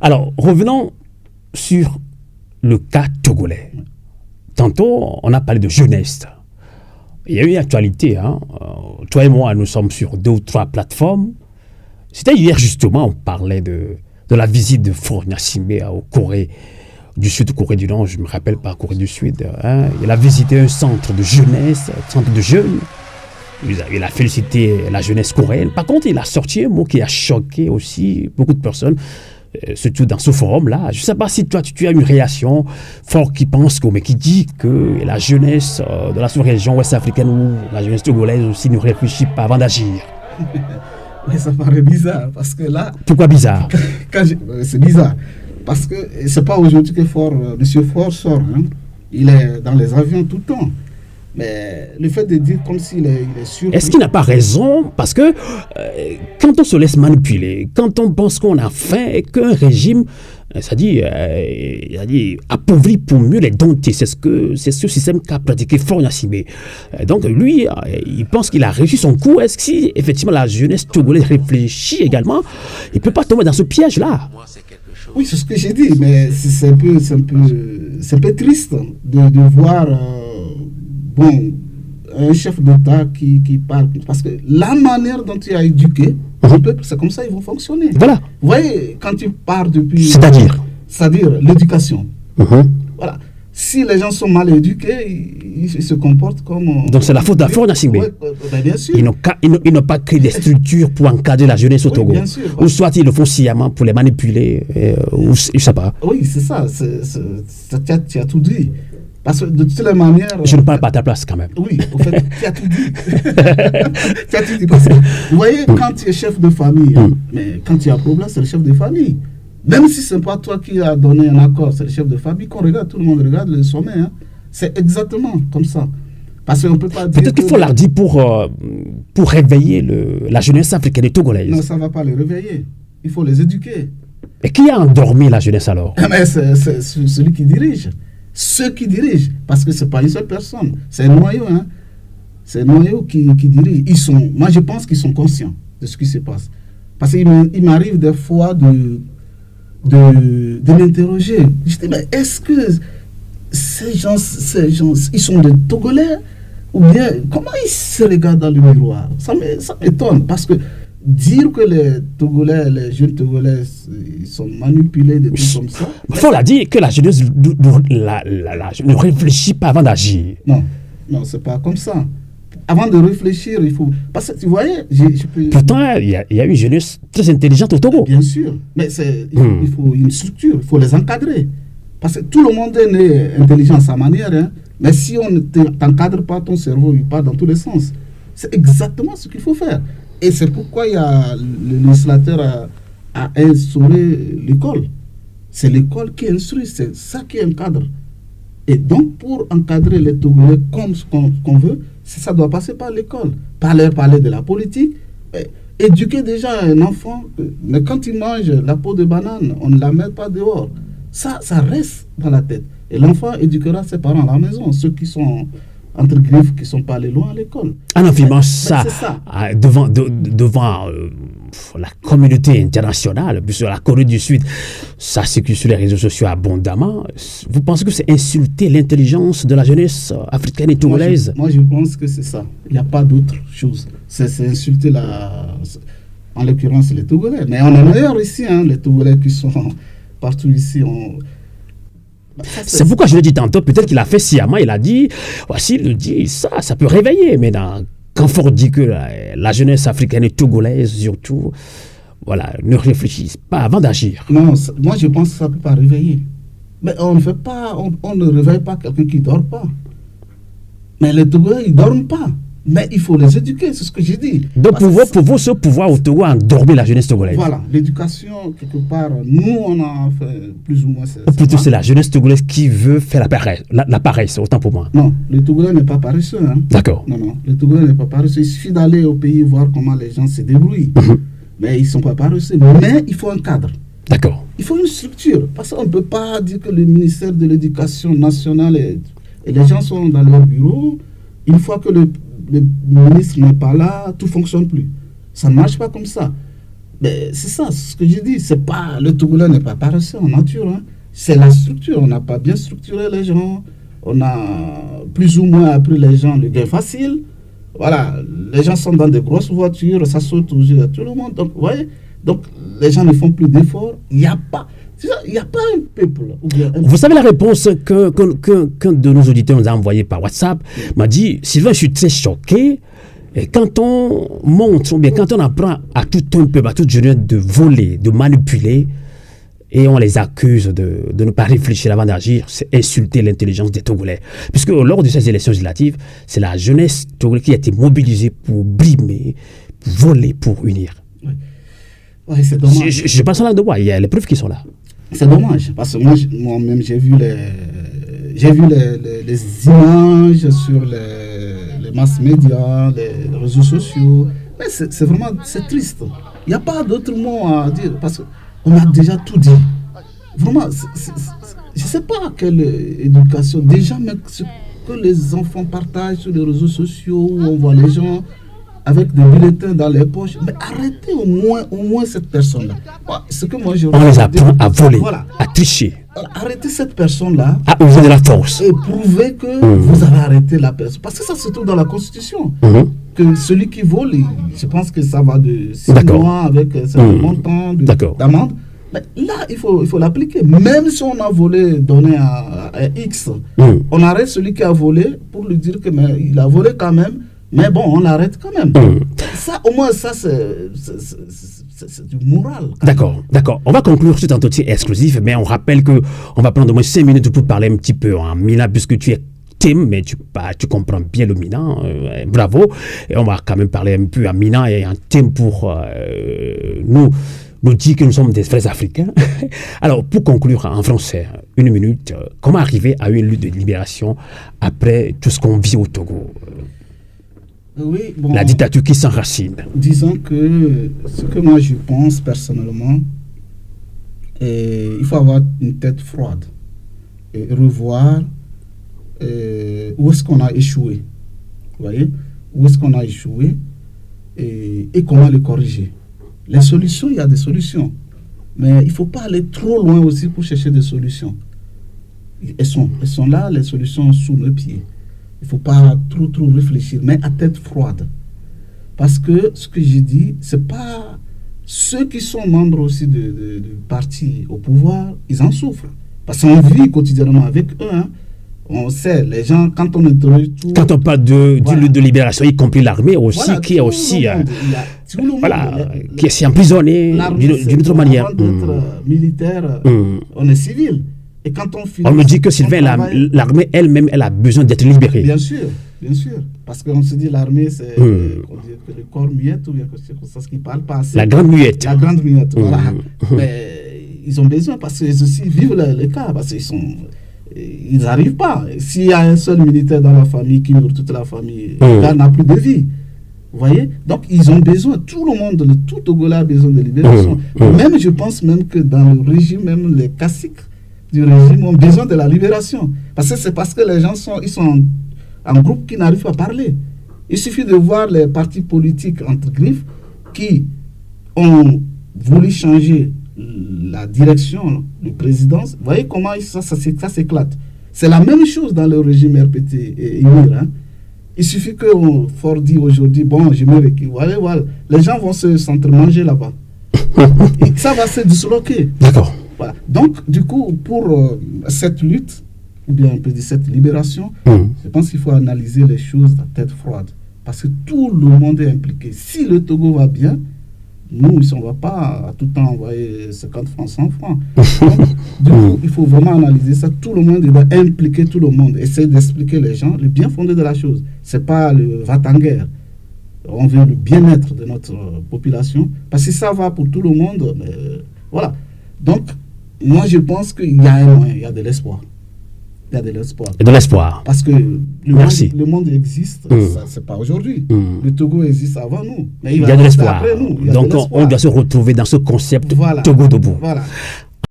Alors, revenons sur le cas togolais. Tantôt, on a parlé de jeunesse. Il y a eu une actualité. Toi et moi, nous sommes sur 2 ou 3 plateformes. C'était hier, justement, on parlait de la visite de Faure Gnassingbé au Corée du Sud, Corée du Nord, je ne me rappelle pas, Corée du Sud. Il a visité un centre de jeunesse, un centre de jeunes. Il a félicité la jeunesse coréenne. Par contre, il a sorti un mot qui a choqué aussi beaucoup de personnes, surtout dans ce forum-là. Je ne sais pas si toi, tu as une réaction forte qui pense, mais qui dit que la jeunesse de la sous-région ouest-africaine ou la jeunesse togolaise aussi ne réfléchit pas avant d'agir. Oui, ça paraît bizarre parce que là... Pourquoi bizarre? C'est bizarre parce que c'est pas aujourd'hui que M. Faure sort. Il est dans les avions tout le temps. Mais le fait de dire comme s'il est sûr... Est-ce qu'il n'a pas raison? Parce que quand on se laisse manipuler, quand on pense qu'on a faim et qu'un régime, c'est-à-dire appauvri pour mieux les dompter, c'est ce système qu'a pratiqué Faure Gnassingbé. Donc lui, il pense qu'il a réussi son coup. Est-ce que si effectivement la jeunesse togolaise réfléchit également, il ne peut pas tomber dans ce piège-là? Oui, c'est ce que j'ai dit, mais c'est un peu triste de voir... un chef d'État qui parle, parce que la manière dont il a éduqué le peuple, c'est comme ça qu'ils vont fonctionner. Voilà. Vous voyez, quand tu pars depuis... C'est-à-dire l'éducation. Voilà. Si les gens sont mal éduqués, ils se comportent comme... Donc c'est la faute de Faure Gnassingbé. Bien sûr. Ils n'ont pas créé des structures pour encadrer la jeunesse au Togo. Bien sûr, voilà. Ou soit ils le font sciemment pour les manipuler, ou je ne sais pas. Oui, c'est ça. Tu as tout dit. Parce que de toutes les manières... Je ne parle pas à ta place quand même. Oui, en fait, tu as tout dit. Tu as tout dit. Parce que, vous voyez, quand tu es chef de famille, mais quand il y a un problème, c'est le chef de famille. Même si ce n'est pas toi qui as donné un accord, c'est le chef de famille qu'on regarde, tout le monde regarde le sommet. C'est exactement comme ça. Parce qu'on ne peut pas dire... Peut-être qu'il faut leur dire pour réveiller la jeunesse africaine et togolaise. Non, ça ne va pas les réveiller. Il faut les éduquer. Et qui a endormi la jeunesse alors? Mais c'est celui qui dirige. Ceux qui dirigent, parce que ce n'est pas une seule personne, c'est un noyau. C'est un noyau qui dirige. Moi, je pense qu'ils sont conscients de ce qui se passe. Parce qu'il m'arrive des fois de m'interroger. Je dis, mais est-ce que ces gens, ils sont des Togolais? Ou bien, comment ils se regardent dans le miroir? Ça m'étonne, parce que dire que les jeunes Togolais ils sont manipulés de tout comme ça... Il faut la dire que la jeunesse ne réfléchit pas avant d'agir. Non, c'est pas comme ça. Avant de réfléchir, il faut... Parce que tu voyais... Pourtant, il y a une jeunesse très intelligente au Togo. Bien sûr, mais il faut une structure, il faut les encadrer. Parce que tout le monde est né intelligent à sa manière, mais si on ne t'encadre pas, ton cerveau, il part dans tous les sens. C'est exactement ce qu'il faut faire. Et c'est pourquoi le législateur a instauré l'école. C'est l'école qui instruit, c'est ça qui encadre. Et donc, pour encadrer les Togolais comme ce qu'on veut, ça doit passer par l'école. Parler de la politique, éduquer déjà un enfant. Mais quand il mange la peau de banane, on ne la met pas dehors. Ça reste dans la tête. Et l'enfant éduquera ses parents à la maison, ceux qui sont... entre griffes qui ne sont pas allés loin à l'école. En affirmant ça devant la communauté internationale, puisque la Corée du Sud, ça circule sur les réseaux sociaux abondamment, vous pensez que c'est insulter l'intelligence de la jeunesse africaine et togolaise? Moi, je pense que c'est ça. Il n'y a pas d'autre chose. C'est insulter en l'occurrence les Togolais. Mais on est meilleurs ici, les Togolais qui sont partout ici. C'est pourquoi je le dis tantôt, peut-être qu'il a fait sciemment, il a dit, voici, il dit ça peut réveiller. Mais quand Faure dit que la jeunesse africaine et togolaise, surtout, voilà, ne réfléchissent pas avant d'agir. Non, moi je pense que ça ne peut pas réveiller. Mais on ne réveille pas quelqu'un qui ne dort pas. Mais les Togolais, ils ne dorment pas. Mais il faut les éduquer, c'est ce que j'ai dit. Donc pour vous, ce pouvoir au Togo a endormi la jeunesse togolaise. Voilà, l'éducation, quelque part, nous, on a fait plus ou moins... Plutôt, c'est la jeunesse togolaise qui veut faire la paresse, autant pour moi. Non, le Togolais n'est pas paresseux. D'accord. Non, le Togolais n'est pas paresseux. Il suffit d'aller au pays voir comment les gens se débrouillent. Mais ils ne sont pas paresseux. Mais il faut un cadre. D'accord. Il faut une structure. Parce qu'on ne peut pas dire que le ministère de l'Éducation nationale et les gens sont dans leur bureau. Une fois que le ministre n'est pas là, tout ne fonctionne plus. Ça ne marche pas comme ça. Mais c'est ça, ce que je dis. C'est pas, le Togolais n'est pas paresseux en nature. Hein. C'est la structure. On n'a pas bien structuré les gens. On a plus ou moins appris les gens le gain facile. Voilà, les gens sont dans des grosses voitures, ça saute aux yeux à tout le monde. Donc, vous voyez, donc les gens ne font plus d'efforts. Il n'y a pas un peuple. Vous savez la réponse qu'un de nos auditeurs nous a envoyée par WhatsApp m'a dit, Sylvain, je suis très choqué. Et quand on montre, ou bien quand on apprend à tout un peuple, à toute jeunesse de voler, de manipuler, et on les accuse de ne pas réfléchir avant d'agir, c'est insulter l'intelligence des Togolais. Puisque lors de ces élections législatives, c'est la jeunesse togolaise qui a été mobilisée pour brimer, pour voler, pour unir. Oui. Ouais, c'est dommage. Je pense là de voir, il y a les preuves qui sont là. C'est dommage, parce que moi-même, j'ai vu les images sur les masses médias, les réseaux sociaux. Mais c'est vraiment, c'est triste. Il n'y a pas d'autre mot à dire, parce que on a déjà tout dit. Vraiment, je ne sais pas quelle éducation. Déjà, même ce que les enfants partagent sur les réseaux sociaux, où on voit les gens avec des bulletins dans les poches. Mais arrêtez au moins cette personne-là. Ce que moi, on les apprend à voler, voilà, à tricher. Arrêtez cette personne-là. À user de la force. Et prouvez que vous avez arrêté la personne. Parce que ça se trouve dans la Constitution. Que celui qui vole, je pense que ça va de 6 mois avec un montant d'amende. Mais là, il faut l'appliquer. Même si on a volé, donné à X, on arrête celui qui a volé pour lui dire qu'il a volé quand même. Mais bon, on l'arrête quand même. Ça, au moins, ça, c'est du moral. D'accord. On va conclure cet entretien exclusif, mais on rappelle qu'on va prendre au moins 5 minutes pour parler un petit peu en Mina, puisque tu es Tim, mais tu comprends bien le Mina. Bravo. Et on va quand même parler un peu en Mina et en Tim pour nous dire que nous sommes des vrais Africains. Alors, pour conclure en français, 1 minute, comment arriver à une lutte de libération après tout ce qu'on vit au Togo? Oui, bon, la dictature qui s'enracine. Disons que ce que moi je pense personnellement, il faut avoir une tête froide et revoir où est-ce qu'on a échoué. Vous voyez? Où est-ce qu'on a échoué et comment le corriger. Les solutions, il y a des solutions. Mais il ne faut pas aller trop loin aussi pour chercher des solutions. Elles sont là, les solutions sous nos pieds. Il ne faut pas trop réfléchir, mais à tête froide. Parce que ce que j'ai dit, ce n'est pas ceux qui sont membres aussi de partis au pouvoir, ils en souffrent. Parce qu'on vit quotidiennement avec eux. Hein. On sait, les gens, quand on interroge tout... Quand on parle de libération, y compris l'armée aussi, voilà, qui est aussi... qui est emprisonné d'une autre manière. Avant d'être militaire, on est civil. Et quand on me dit que Sylvain, l'armée elle-même, elle a besoin d'être libérée. Bien sûr. Parce qu'on se dit l'armée, c'est le corps muette, ou bien c'est ce qui parle pas assez. La grande muette. Voilà. Mais ils ont besoin, parce qu'ils aussi vivent le cas, parce qu'ils n'arrivent pas. S'il y a un seul militaire dans la famille qui nourrit toute la famille, le gars n'a plus de vie. Vous voyez? Donc, ils ont besoin, tout le monde, tout Togolais a besoin de libération. Même, je pense même que dans le régime, même les caciques du régime ont besoin de la libération. Parce que c'est parce que les gens sont en groupe qui n'arrivent pas à parler. Il suffit de voir les partis politiques, entre griffes, qui ont voulu changer la direction du président. Vous voyez comment ça s'éclate. C'est la même chose dans le régime RPT et IMIR. Hein. Il suffit que Ford dit aujourd'hui, bon, je me recule. Voilà. Les gens vont se sentir manger là-bas. Et ça va se disloquer. D'accord. Voilà. Donc, du coup, pour cette lutte, ou bien on peut dire cette libération, je pense qu'il faut analyser les choses à tête froide. Parce que tout le monde est impliqué. Si le Togo va bien, nous, on ne va pas à tout temps envoyer 50 francs, 100 francs. Donc, du coup, il faut vraiment analyser ça. Tout le monde doit impliquer tout le monde. Essayer d'expliquer les gens le bien fondé de la chose. Ce n'est pas le va-t-en-guerre. On veut le bien-être de notre population. Parce que ça va pour tout le monde. Voilà. Donc, moi, je pense qu'il y a un moyen, il y a de l'espoir. Il y a de l'espoir. Et de l'espoir. Parce que le monde existe, ce n'est pas aujourd'hui. Le Togo existe avant nous. Mais il y a de l'espoir. Donc, on doit se retrouver dans ce concept Togo debout. Voilà.